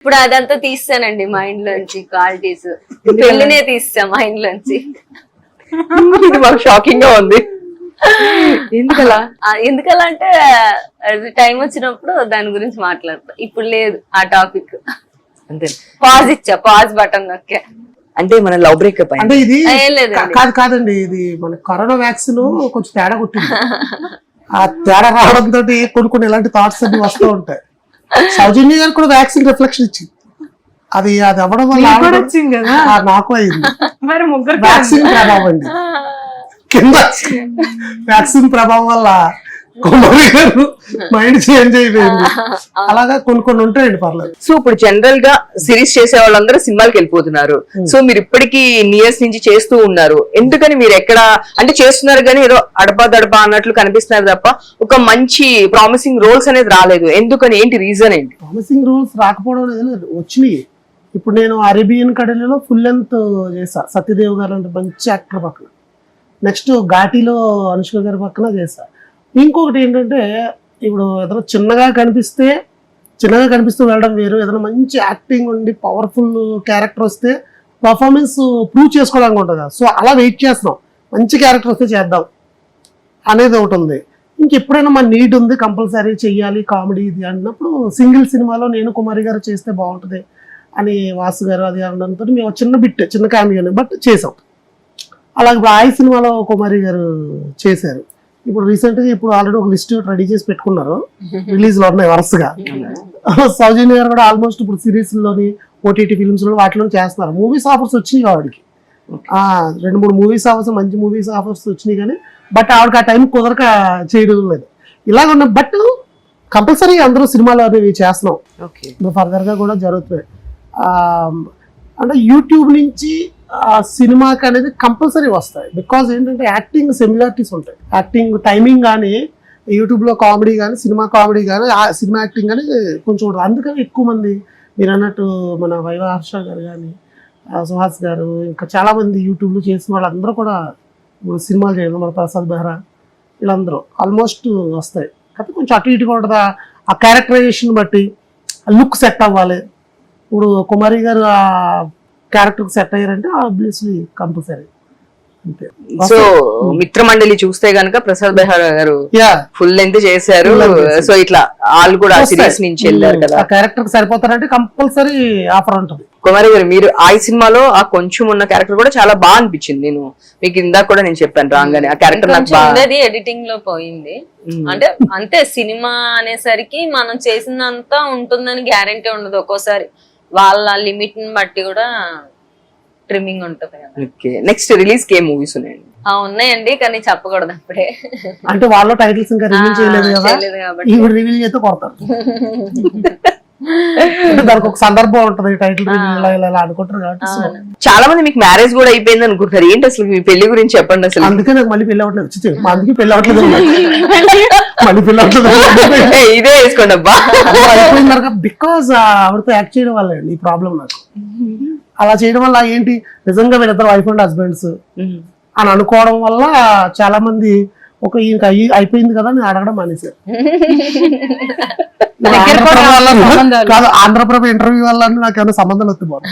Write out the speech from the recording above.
ఇప్పుడు అదంతా తీస్తానండి మైండ్ లోంచి, క్వాలిటీస్ పెళ్లినే తీస్తా మైండ్ లోంచి. ఇది మాకు షాకింగ్ గా ఉంది. ఎందుకలా? ఎందుకలా అంటే టైం వచ్చినప్పుడు దాని గురించి మాట్లాడతా, ఇప్పుడు లేదు ఆ టాపిక్. అంతే, పాజ్ బటన్ నొక్కా. అంటే మన లవ్ బ్రేకప్ అంటే ఇది ఏం లేదండి. కాదండి, ఇది మన కరోనా వ్యాక్సిన్ కొంచెం తేడా కొట్టింది. ఆ తేడా రావడంతో కొన్ని ఇలాంటి థాట్స్ అన్ని వస్తూ ఉంటాయి. సౌజన్య గారు కూడా వ్యాక్సిన్ రిఫ్లెక్షన్ ఇచ్చింది. అది అవ్వడం వల్ల వచ్చింది కదా, నాకు అయింది. మరి ముగ్గురు వ్యాక్సిన్ ప్రభావం అండి, కింద వ్యాక్సిన్ ప్రభావం వల్ల కుమారి గారు మైండ్ చేంజ్ అయిపోయింది. అలాగా కొన్ని ఉంటాయండి, పర్లేదు. సో ఇప్పుడు జనరల్ గా సిరీస్ చేసే వాళ్ళందరూ సినిమాలకు వెళ్ళిపోతున్నారు. సో మీరు ఇప్పటికీ ఇయర్స్ నుంచి చేస్తూ ఉన్నారు. ఎందుకని మీరు ఎక్కడ అంటే చేస్తున్నారు కానీ ఏదో అడపా దడపా అన్నట్లు కనిపిస్తున్నారు తప్ప ఒక మంచి ప్రామిసింగ్ రోల్స్ అనేది రాలేదు? ఎందుకని, ఏంటి రీజన్ ఏంటి? ప్రామిసింగ్ రోల్స్ రాకపోవడం అనేది వచ్చినాయి. ఇప్పుడు నేను అరేబియన్ కడలిలో ఫుల్ లెంత్ చేసా, సత్యదేవ్ గారు అంటే మంచి యాక్టర్ పక్కన. నెక్స్ట్ ఘాటీలో అనుష్క గారి పక్కన చేసా. ఇంకొకటి ఏంటంటే, ఇప్పుడు ఏదైనా చిన్నగా కనిపిస్తూ వెళ్ళడం వేరు, ఏదైనా మంచి యాక్టింగ్ ఉండి పవర్ఫుల్ క్యారెక్టర్ వస్తే పర్ఫార్మెన్స్ ప్రూవ్ చేసుకోవడానికి ఉంటుంది. సో అలా వెయిట్ చేస్తున్నాం, మంచి క్యారెక్టర్ వస్తే చేద్దాం అనేది ఒకటి ఉంది. ఇంకెప్పుడైనా మన నీడ్ ఉంది, కంపల్సరీ చెయ్యాలి కామెడీ ఇది అన్నప్పుడు సింగిల్ సినిమాలో నేను కుమారి గారు చేస్తే బాగుంటుంది అని వాసు గారు అది అనడంతో మేము చిన్న క్యామియోని బట్ చేసాం. అలాగే ఇప్పుడు ఆయి సినిమాలో కుమారి గారు చేశారు. ఇప్పుడు రీసెంట్గా ఆల్రెడీ ఒక లిస్ట్ రెడీ చేసి పెట్టుకున్నారు, రిలీజ్లో ఉన్నాయి వరుసగా. సౌజన్య గారు కూడా ఆల్మోస్ట్ ఇప్పుడు సిరీస్లోని ఓటీటీ ఫిల్మ్స్లో వాటిలో చేస్తున్నారు. మూవీస్ ఆఫర్స్ వచ్చినాయి ఆవిడకి, 2-3 మూవీస్ ఆఫర్స్, మంచి మూవీస్ ఆఫర్స్ వచ్చినాయి. కానీ బట్ ఆవిడకి ఆ టైం కుదరక చేయడం లేదు. ఇలాగ ఉన్న బట్ కంపల్సరీ అందరూ సినిమాలు అనేవి చేస్తున్నాం. ఇప్పుడు ఫర్దర్గా కూడా జరుగుతున్నాయి. అంటే యూట్యూబ్ నుంచి సినిమాకి అనేది కంపల్సరీ వస్తాయి. బికాజ్ ఏంటంటే యాక్టింగ్ సిమిలారిటీస్ ఉంటాయి. యాక్టింగ్ టైమింగ్ కానీ, యూట్యూబ్లో కామెడీ కానీ, సినిమా కామెడీ కానీ, సినిమా యాక్టింగ్ కానీ కొంచెం ఉంటుంది. అందుకని ఎక్కువ మంది మీరు అన్నట్టు మన వైవ హర్ష గారు కానీ, సుహాస్ గారు, ఇంకా చాలామంది యూట్యూబ్లో చేసిన వాళ్ళందరూ కూడా ఇప్పుడు సినిమాలు చేయడం, మన ప్రసాద్ బెహ్రా వీళ్ళందరూ ఆల్మోస్ట్ వస్తాయి. కాబట్టి కొంచెం అటు ఇటుగా ఉంటుంది. ఆ క్యారెక్టరైజేషన్ బట్టి లుక్ సెట్ అవ్వాలి. ఇప్పుడు కుమారి గారు ఆ క్యారెక్టర్ సెట్ అయ్యారంటే ఆబ్వియస్లీ కంపల్సరీ అంతే. సో మిత్రమండలి చూస్తే గనక ప్రసాద్ బెహ్రా గారు ఫుల్ లెంత్ చేశారు. సో ఇట్లా వాళ్ళు కూడా సిరీస్ నుంచి వెళ్ళారు కదా, ఆ క్యారెక్టర్ సరిపోతారంటే కంపల్సరీ ఆఫర్ ఉంటుంది. కుమారి గారు మీరు ఆ సినిమాలో ఆ కొంచెం ఉన్న క్యారెక్టర్ కూడా చాలా బాగా అనిపించింది. నేను మీకు ఇందాక కూడా నేను చెప్పాను రాగానే ఆ క్యారెక్టర్ నాకు బాగా ఎడిటింగ్ లో పోయింది. అంటే అంతే, సినిమా అనేసరికి మనం చేసినంత ఉంటుందని గ్యారంటీ ఉండదు. ఒక్కోసారి వాళ్ళ లిమిట్ ని బట్టి కూడా ట్రిమ్మింగ్ ఉంటుంది కదా. నెక్స్ట్ రిలీజ్ కి ఏ మూవీస్ ఉన్నాయండి? ఉన్నాయండి, కానీ చెప్పకూడదు అప్పుడే. అంటే వాళ్ళ టైటిల్స్ ఇంకా రివీల్ చేయలేదు కదా, కాబట్టి ఇప్పుడు రివీల్ చేస్తే కొడతారు. దానికి ఒక సందర్భం ఉంటుంది, టైటిల్ రివీల్ ఇలా అనుకుంటారు కాబట్టి. చాలా మంది మీకు మ్యారేజ్ కూడా అయిపోయింది అనుకుంటారు. ఏంటి అసలు మీ పెళ్లి గురించి చెప్పండి అసలు. అందుకే నాకు మళ్ళీ పెళ్లి అవ్వట్లేదు, అందుకే పెళ్లి అవ్వట్లేదు, మళ్ళీ పెళ్లి అవ్వట్లేదు. ఇదే వేసుకోండి అబ్బా. అయిపోయింది బికాజ్ ఆవిడతో యాక్ట్ చేయడం వల్ల ఈ ప్రాబ్లం నాకు. అలా చేయడం వల్ల ఏంటి, నిజంగా వీళ్ళిద్దరు వైఫ్ అండ్ హస్బెండ్స్ అని అనుకోవడం వల్ల చాలా మంది ఒక ఇంకా అయిపోయింది కదా నేను అడగడం మానేశారు. కాదు, ఆంధ్రప్రభ ఇంటర్వ్యూ వల్ల నాకు ఏమైనా సంబంధాలు వస్తున్నాయి.